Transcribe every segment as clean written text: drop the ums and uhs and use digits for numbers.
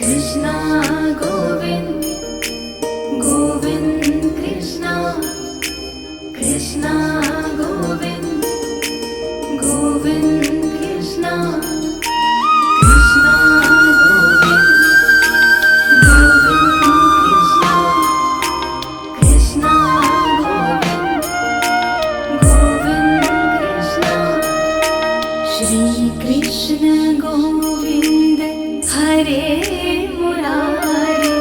कृष्णा गोविंद गोविंद कृष्णा कृष्णा गोविंद गोविंद कृष्णा कृष्णा गोविंद गोविंद कृष्णा कृष्णा गोविंद गोविंद कृष्णा श्री कृष्ण गोविंद हरे मुरारी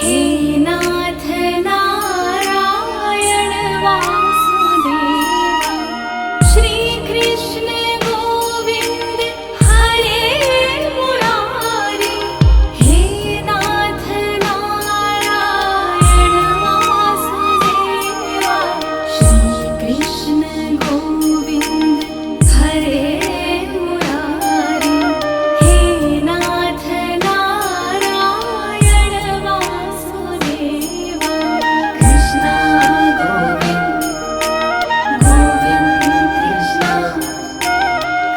हे नाथ नारायण वासुदेवा श्री कृष्ण गोविंद हरे मुरारी हे नाथ नारायण वासुदेवा श्री कृष्ण गोविंद हरे मुरारी हे नाथ नारायण वासुदेवा कृष्णा गोविंद गोविंद कृष्णा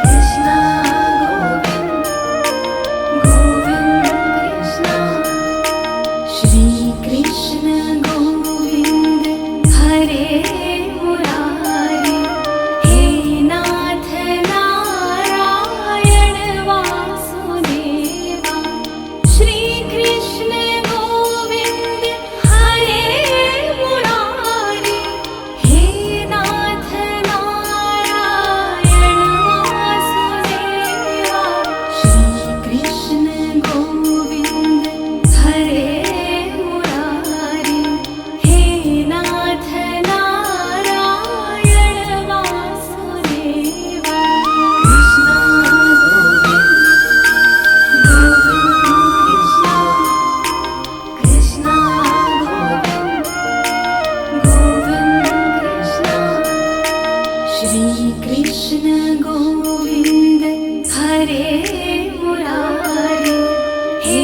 कृष्णा गोविंद गोविंद कृष्णा श्री कृष्ण गोविंद हरे मुरारी हे नाथ नारायण वासुदेवा श्री कृष्ण गोविंद हरे मुरारी हे नाथ नारायण वासुदेवा श्री कृष्ण गोविंद हरे मुरारी हे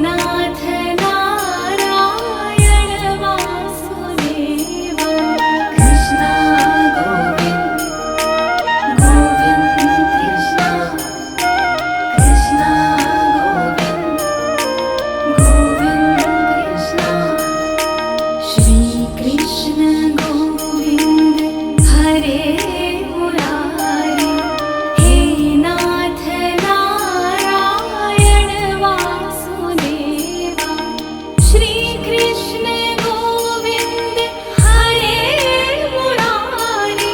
नाथ नारायण वासुदेवा कृष्णा गोविंद गोविंद कृष्णा श्री कृष्ण गोविंद हरे मुरारी हे नाथ नारायण वासुदेवा श्री कृष्ण गोविंद हरे मुरारी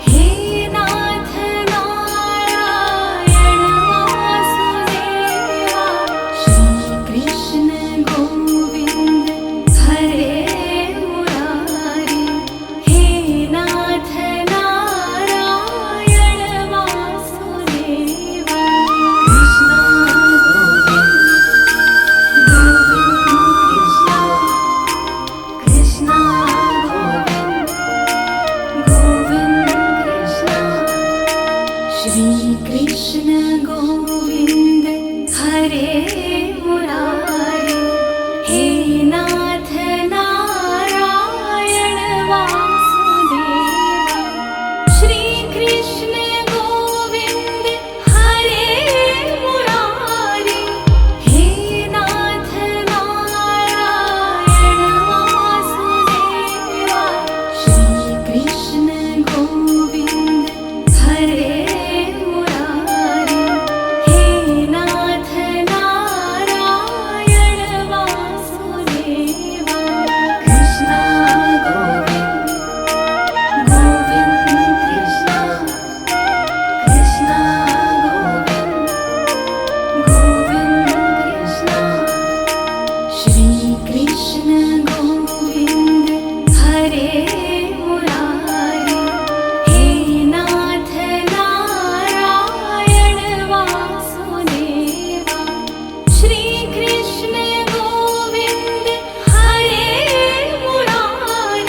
हे नाथ नारायण वासुदेवा श्री कृष्ण गोविंद हरे मुरारी हे नाथ नारायण वासुदेवा कृष्णा गोविंद गोविंद कृष्णा श्री कृष्ण गोविंद हरे मुरारी हे नाथ नारायण वासुदेवा श्री कृष्ण गोविंद हरे मुरारी हे नाथ नारायण वासुदेवा श्री कृष्ण गोविंद हरे मुरारी हे नाथ नारायण वासुदेवा कृष्णा गोविंद गोविंद कृष्णा कृष्णा गोविंद गोविंद कृष्णा श्री कृष्ण गोविंद हरे मुरारी हे नाथ नारायण वासुदेवा श्री कृष्ण गोविंद हरे मुरारी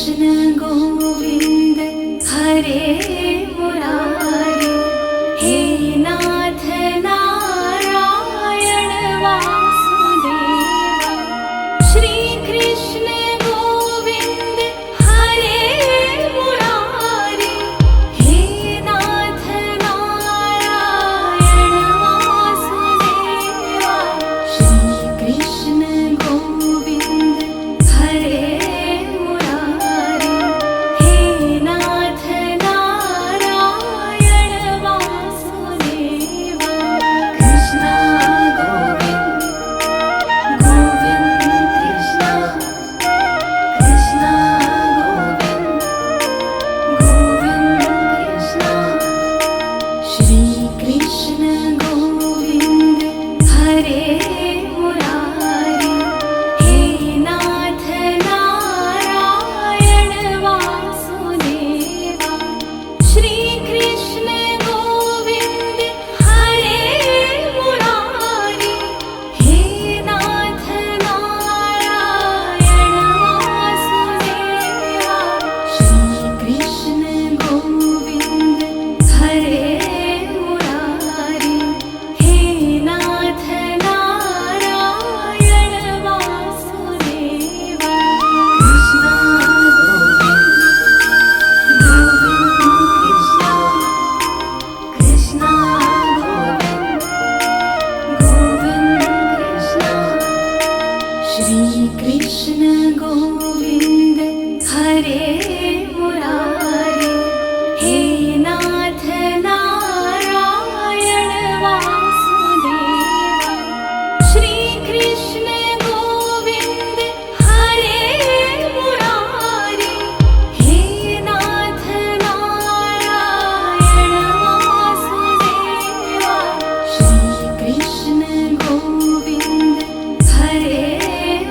कृष्ण गोविंद हरे मुरारी, हे नाथ नारायण वासुदेवा। श्री कृष्ण गोविंद हरे मुरारी, हे नाथ नारायण वासुदेवा। श्री कृष्ण गोविंद हरे मुरारी, हे नाथ नारायण वासुदेवा। कृष्ण गोविंद गोविंद कृष्ण, कृष्ण गोविंद गोविंद कृष्ण। श्री कृष्ण गोविंद हरे मुरारी, हे नाथ नारायण वासुदेवा। श्री कृष्ण गोविंद हरे मुरारी, हे नाथ नारायण वासुदेवा। श्री कृष्ण गोविंद हरे मुरारी, हे नाथ नारायण वासुदेवा। कृष्ण गोविंद हरे मुरारी, हे नाथ नारायण वासुदेवा। श्री कृष्ण गोविंद हरे मुरारी, हे नाथ नारायण वासुदेवा। श्री कृष्ण गोविंद हरे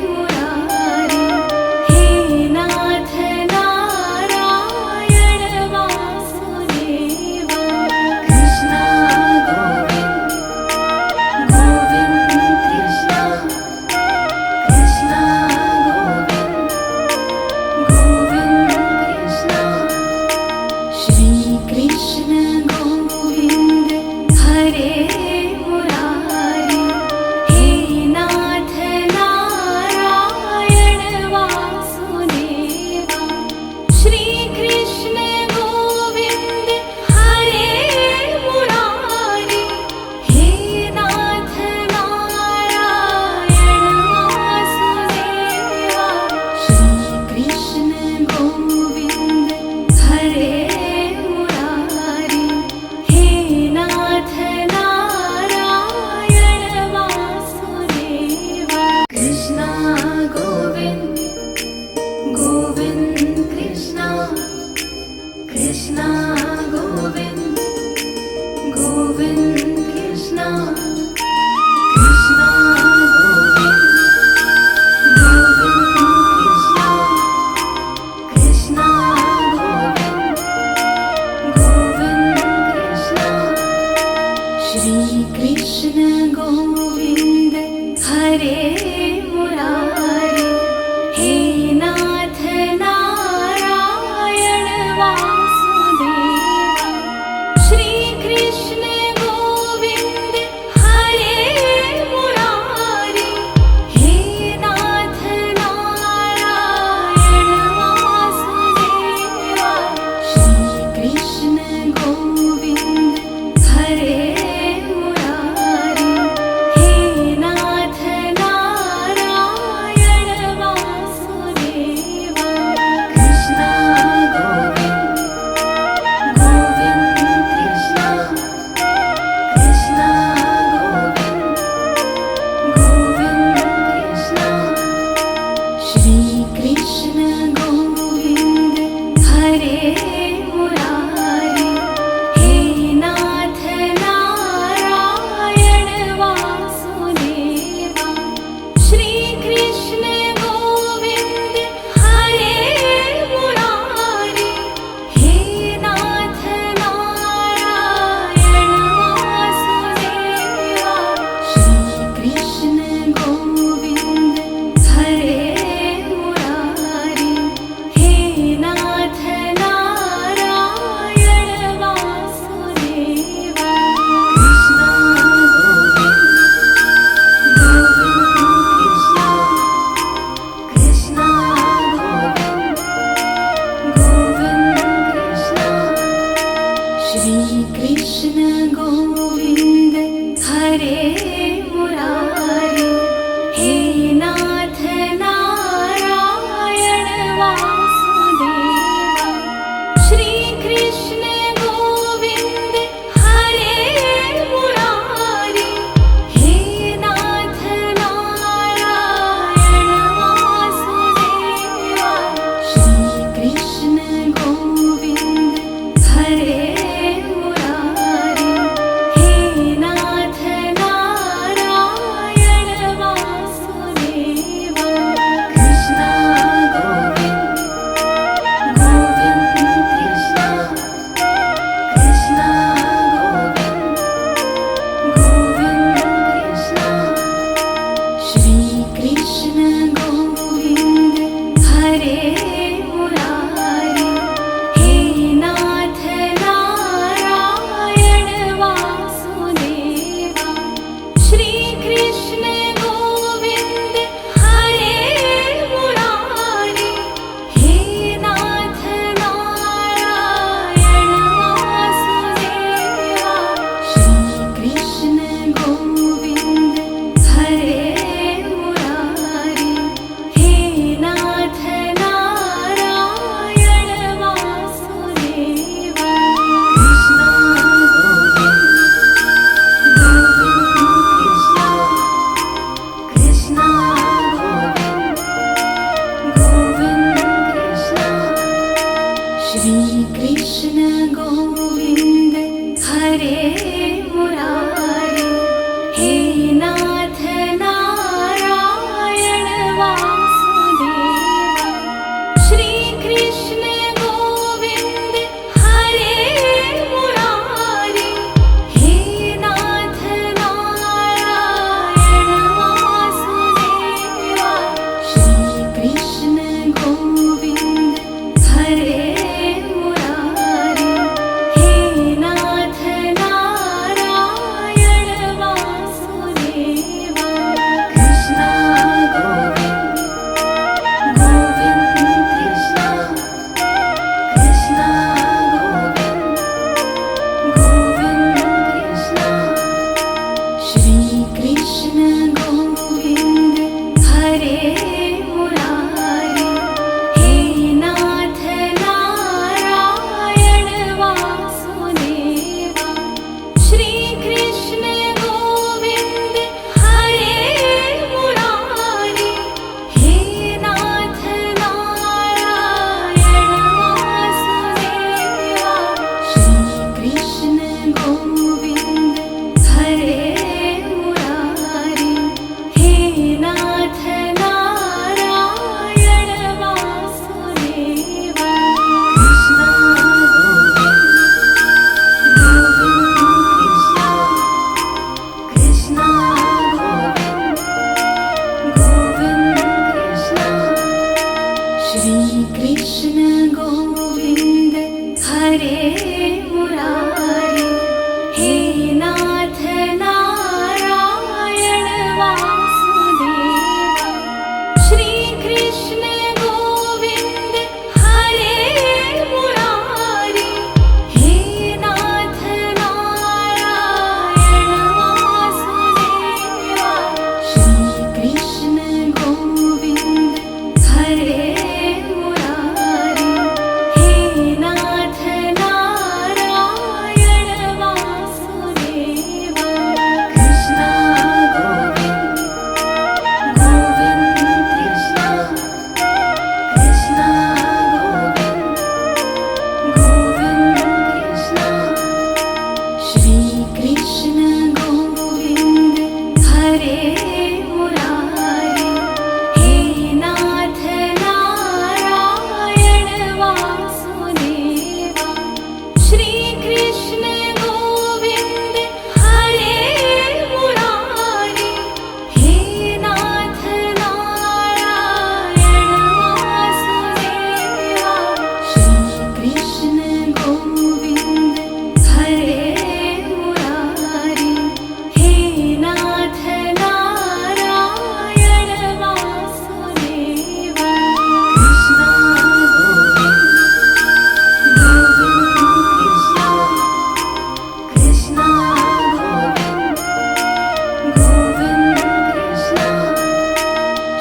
मुरारी, हे नाथ नारायण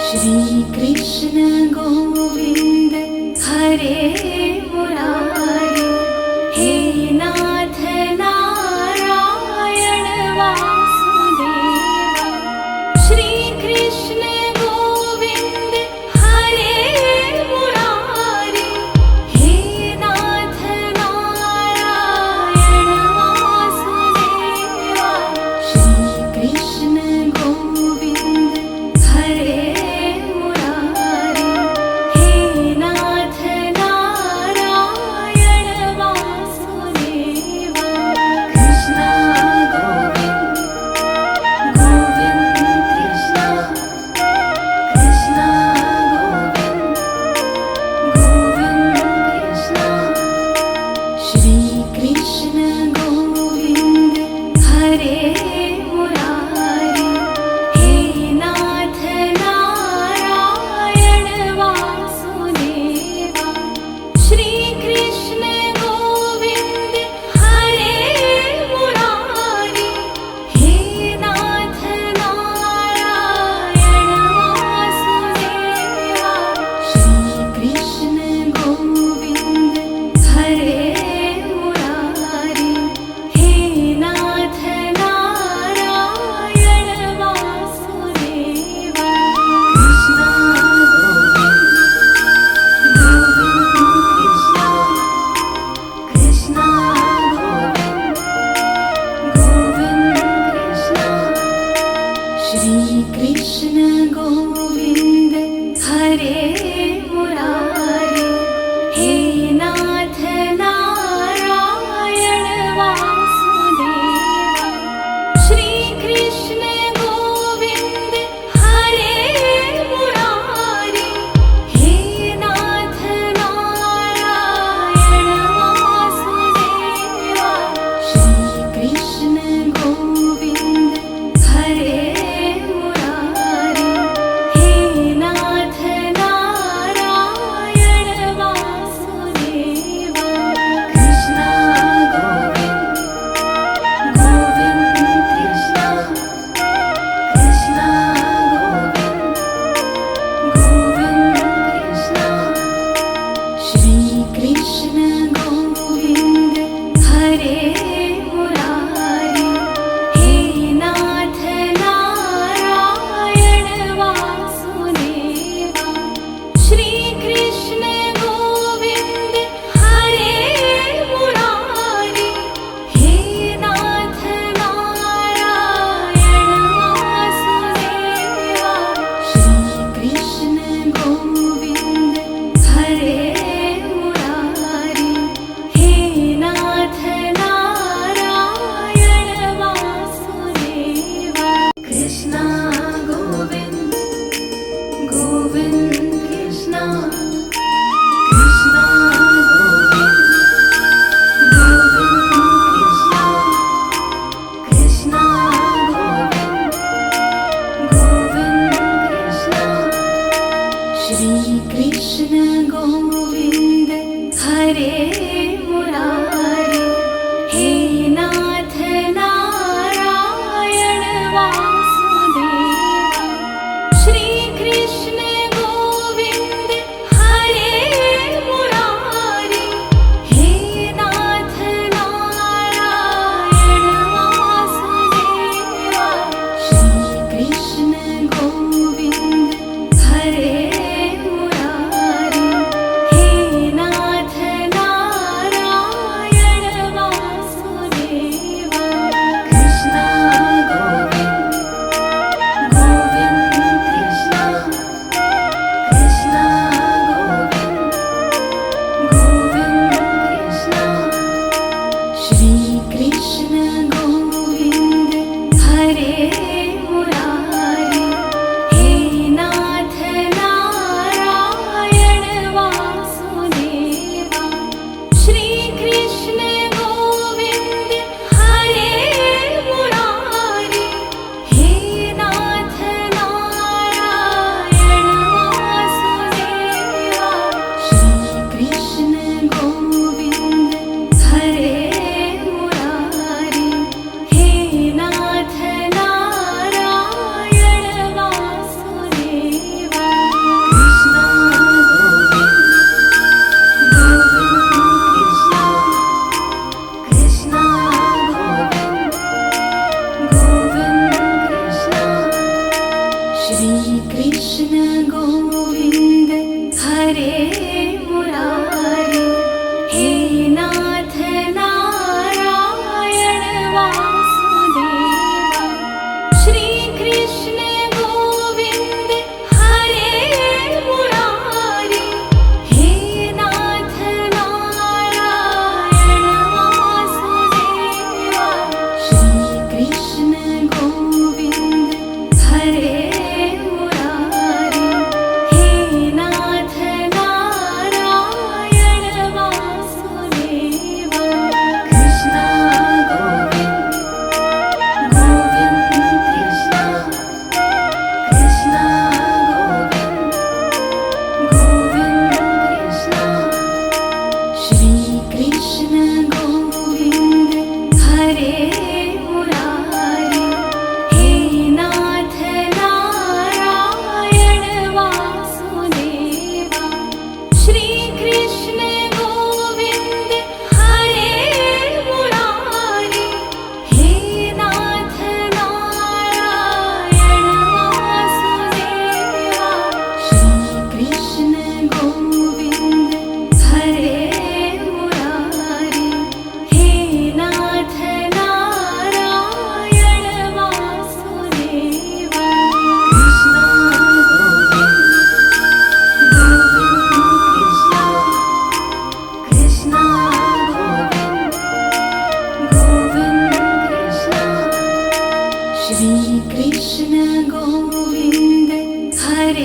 श्री कृष्ण गोविंद हरे मुरारी, हे नाथ नारायण वासुदेवा। श्री कृष्ण गोविंद हरे मुरारी, हे नाथ नारायण वासुदेवा। श्री कृष्ण गोविंद हरे मुरारी, हे नाथ नारायण वासुदेवा। कृष्ण गोविंद गोविंद कृष्ण, कृष्ण गोविंद गोविंद कृष्ण। श्री कृष्ण गोविंद हरे मुरारी, हे नाथ नारायण वासुदेवा। श्री कृष्ण गोविंद हरे मुरारी, हे नाथ नारायण वासुदेवा। श्री कृष्ण गोविंद हरे मुरारी, हे नाथ नारायण वासुदेवा। कृष्ण गोविंद हरे मुरारी, हे नाथ नारायण वासुदेवा। श्री कृष्ण गोविंद हरे मुरारी, हे नाथ नारायण वासुदेवा। श्री कृष्ण गोविंद हरे मुरारी, हे नाथ नारायण वासुदेवा। कृष्ण गोविंद गोविंद कृष्ण, कृष्ण गोविंद गोविंद कृष्ण। श्री कृष्ण गोविंद हरे मुरारी, हे नाथ नारायण वासुदेवा। श्री कृष्ण गोविंद हरे मुरारी, हे नाथ नारायण वासुदेवा। श्री कृष्ण गोविंद हरे मुरारी, हे नाथ नारायण वासुदेवा। कृष्ण गोविंद गोविंद कृष्ण, कृष्ण गोविंद गोविंद कृष्ण, कृष्ण गोविंद गोविंद कृष्ण। श्री कृष्ण गोविंद हरे मुरारी, हे नाथ नारायण वासुदेवा। श्री कृष्ण गोविंद हरे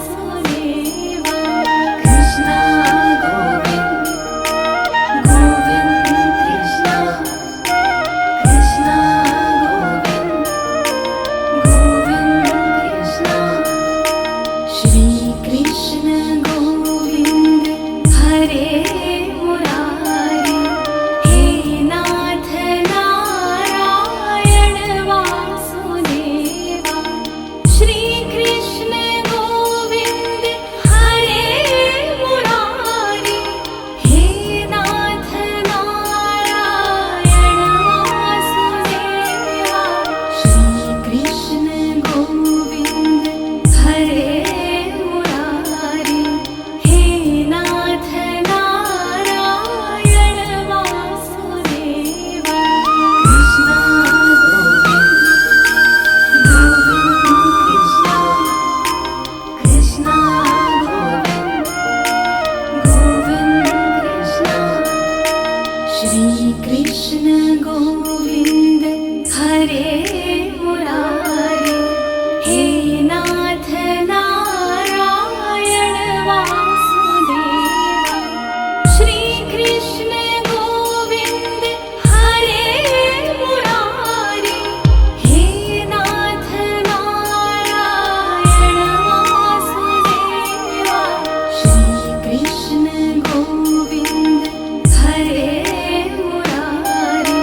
वासुदेवा कृष्णा गोविंद गोविंद कृष्णा कृष्णा गोविंद कृष्णा श्री कृष्ण गोविंद हरे मुरारी हे नाथ नारायण वासुदेवा श्री कृष्ण गोविंद हरे मुरारी हे नाथ नारायण वासुदेवा श्री कृष्ण गोविंद हरे मुरारी हे नाथ नारायण श्री कृष्ण गोविंद हरे मुरारी, हे नाथ नारायण वासुदेवा। श्री कृष्ण गोविंद हरे मुरारी, हे नाथ नारायण वासुदेवा। श्री कृष्ण गोविंद हरे मुरारी,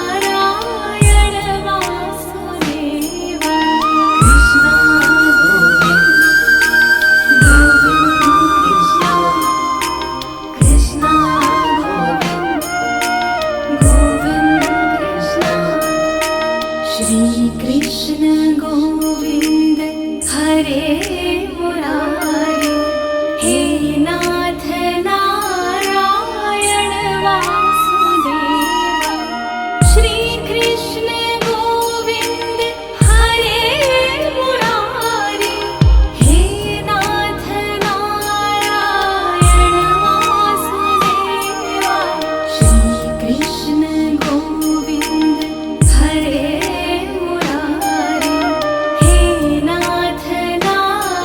नारायण वासुदेव कृष्ण गोविंद श्री कृष्ण गोविंद हरे मुरारी हे नाथ नारायण वासुदेव श्री कृष्ण गोविंद हरे मुरारी हे नाथ नारायण वासुदेव श्री कृष्ण गोविंद हरे मुरारी हे नाथ नारायण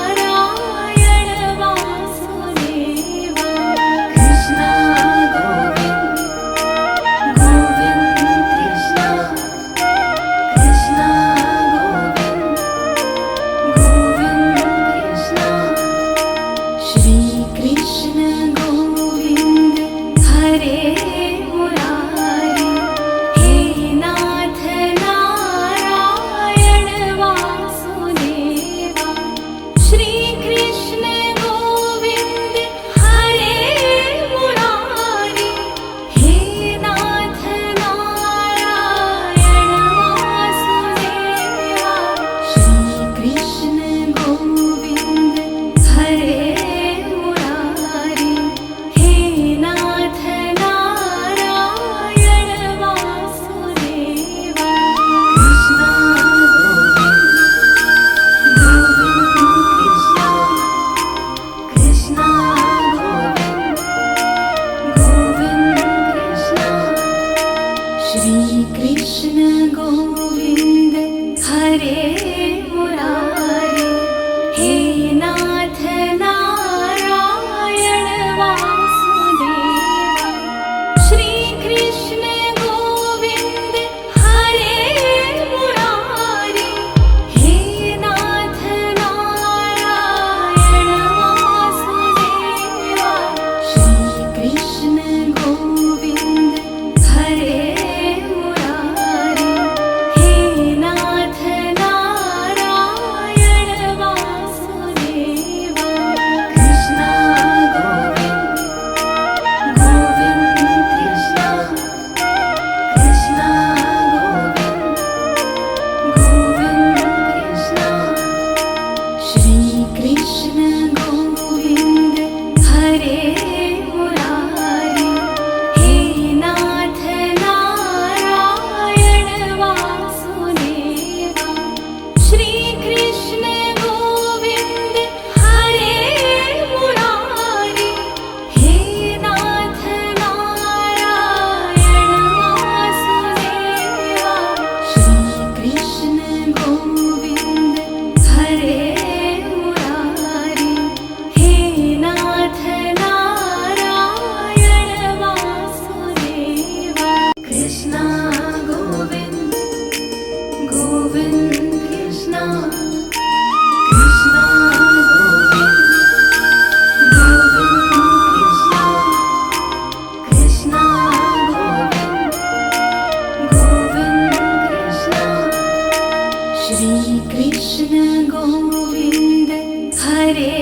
हरे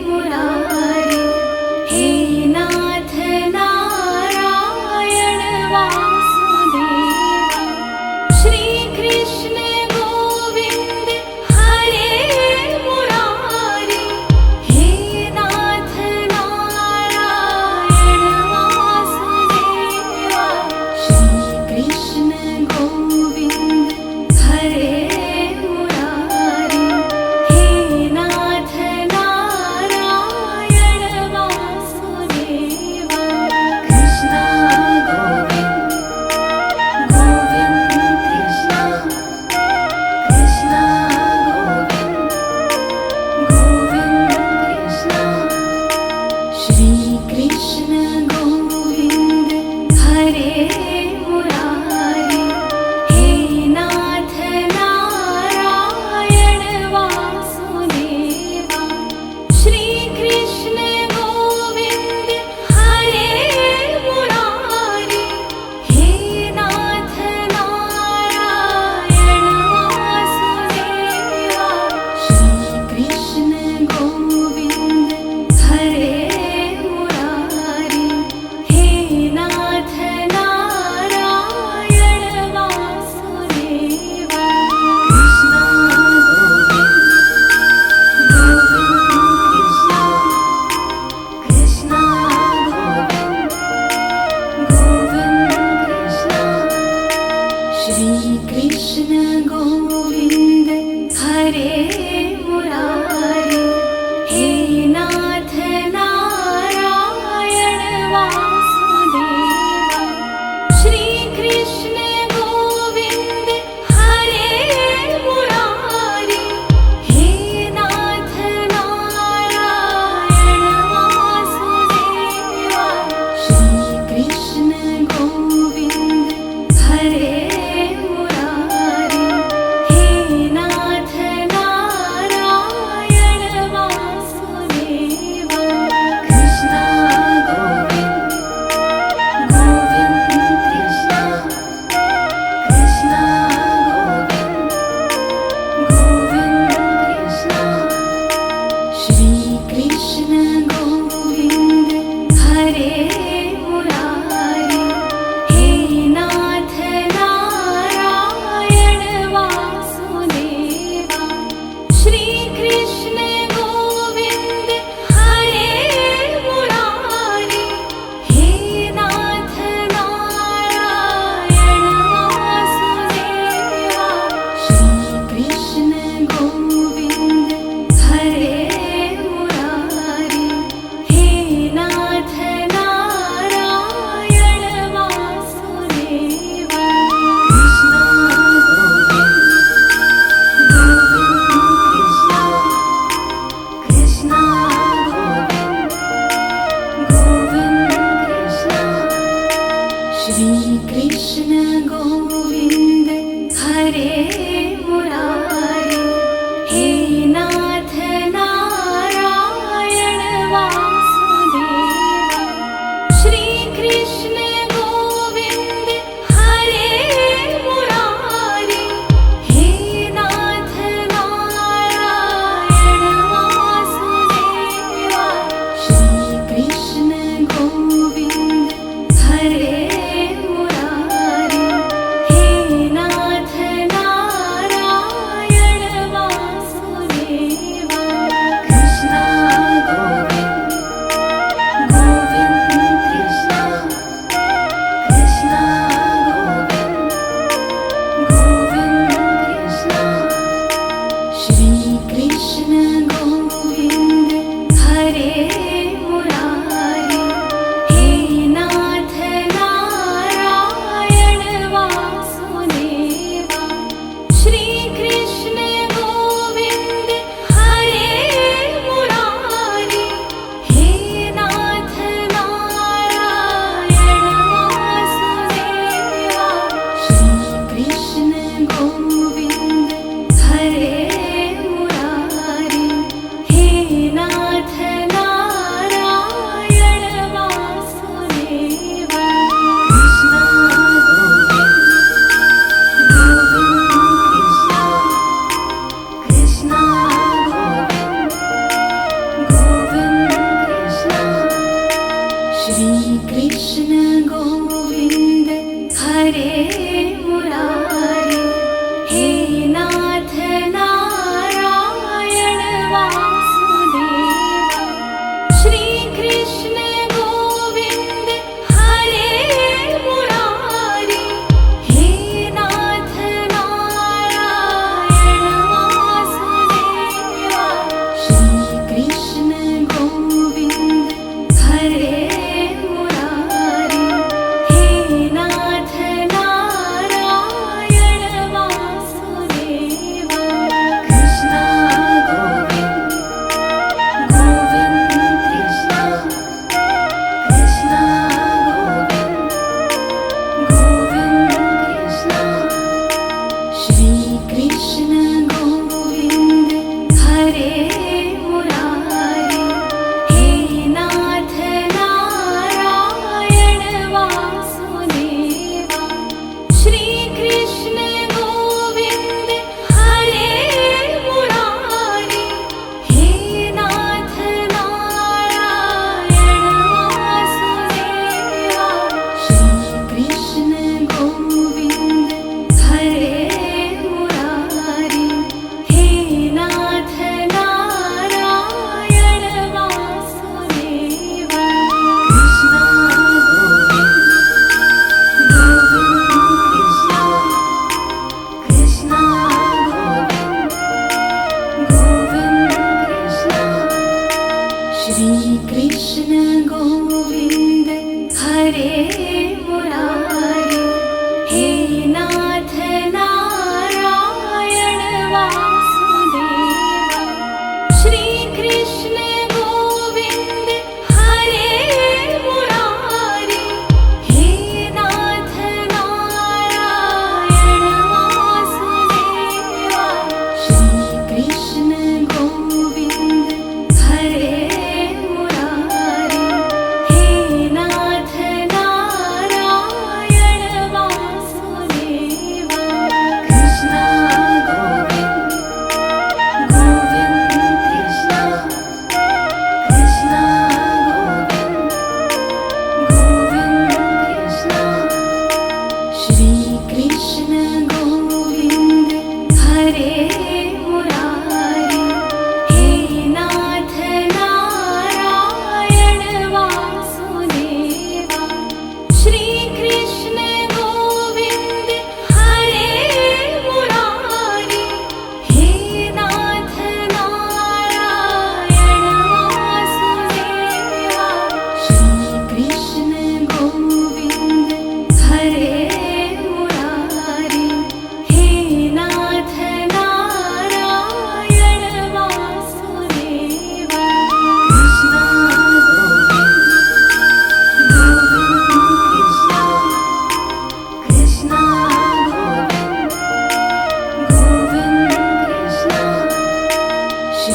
मुरारे, हे नाथ नारायण वासुदेव, श्री कृष्ण गोविंद हरे मुरारे, हे नाथ नारायण वासुदेव, श्री कृष्ण गोविंद हरे मुरारे, हे नाथ नारायण वासुदेव, कृष्ण गोविंद गोविंद कृष्ण, कृष्ण गोविंद गोविंद कृष्ण, श्री कृष्ण गोविंद हरे मुरारे, हे नाथ नारायण वासुदेव, श्री कृष्ण गोविंद हरे मुरारे, हे नाथ नारायण वासुदेव, श्री कृष्ण गोविंद हरे मुरारे, हे नाथ नारायण वासुदेव, कृष्ण गोविंद गोविंद कृष्ण, कृष्ण गोविंद कृष्ण, श्री कृष्ण गोविंद हरे मुरारे,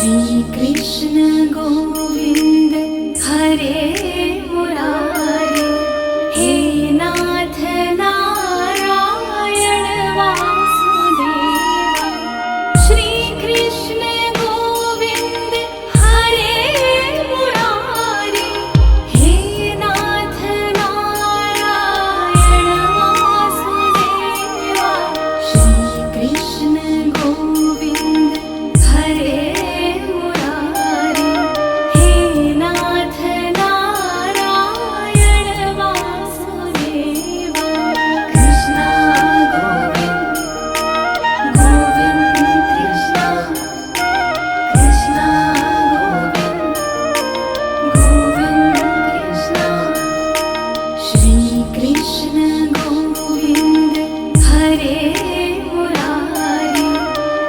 श्री कृष्ण गोविंद हरे मुरारे, हे नाथ नारायण वासुदेवा। श्री कृष्ण गोविंद हरे मुरारे, हे नाथ नारायण वासुदेवा। श्री कृष्ण गोविंद हरे मुरारे, हे नाथ नारायण वासुदेवा। कृष्ण गोविंद गोविंद कृष्ण, कृष्ण गोविंद कृष्ण। श्री कृष्ण गोविंद हरे मुरारे,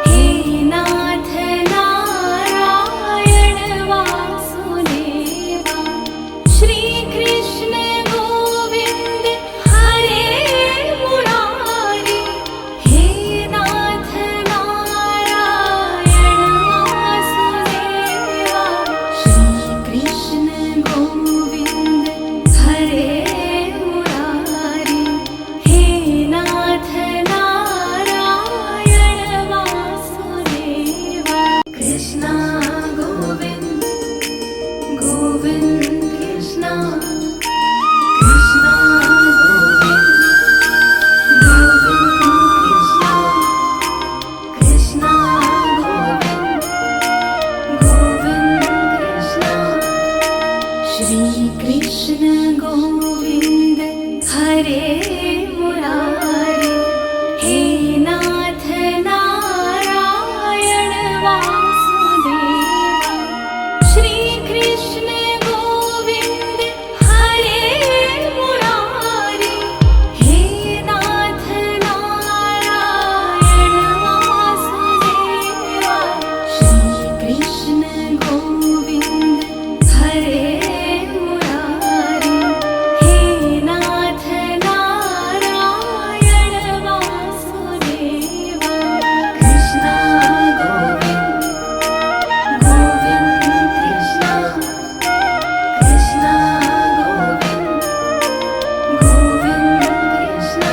हे नाथ नारायण वासुदेवा। श्री कृष्ण गोविंद हरे मुरारे, हे नाथ नारायण वासुदेवा। श्री कृष्ण गोविंद हरे मुरारे, हे नाथ नारायण वासुदेवा। कृष्ण गोविंद गोविंद कृष्ण, कृष्ण गोविंद गोविंद कृष्ण, कृष्ण गोविंद गोविंद कृष्ण। श्री कृष्ण गोविंद हरे मुरारे, हे नाथ नारायण वासुदेवा। श्री कृष्ण गोविंद हरे मुरारे, हे नाथ नारायण वासुदेवा। श्री कृष्ण गोविंद हरे मुरारे, हे नाथ नारायण वासुदेवा। कृष्ण गोविंद गोविंद कृष्ण, कृष्ण गोविंद गोविंद कृष्ण।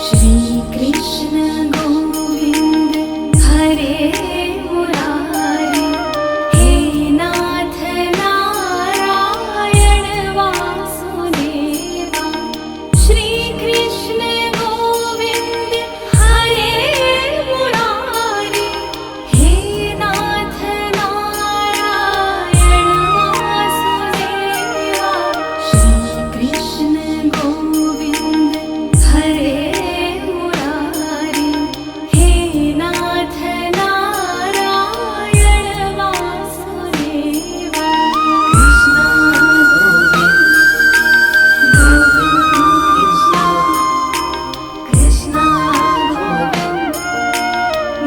श्री कृष्ण गोविंद हरे मुरारे, हे नाथ नारायण वासुदेवा। श्री कृष्ण गोविंद हरे मुरारे, हे नाथ नारायण वासुदेवा। श्री कृष्ण गोविंद हरे मुरारे, हे नाथ नारायण वासुदेवा। कृष्ण गोविंद गोविंद कृष्ण, कृष्ण गोविंद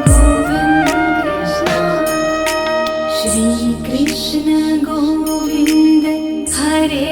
गोविंद कृष्ण। श्री कृष्ण गोविंद हरे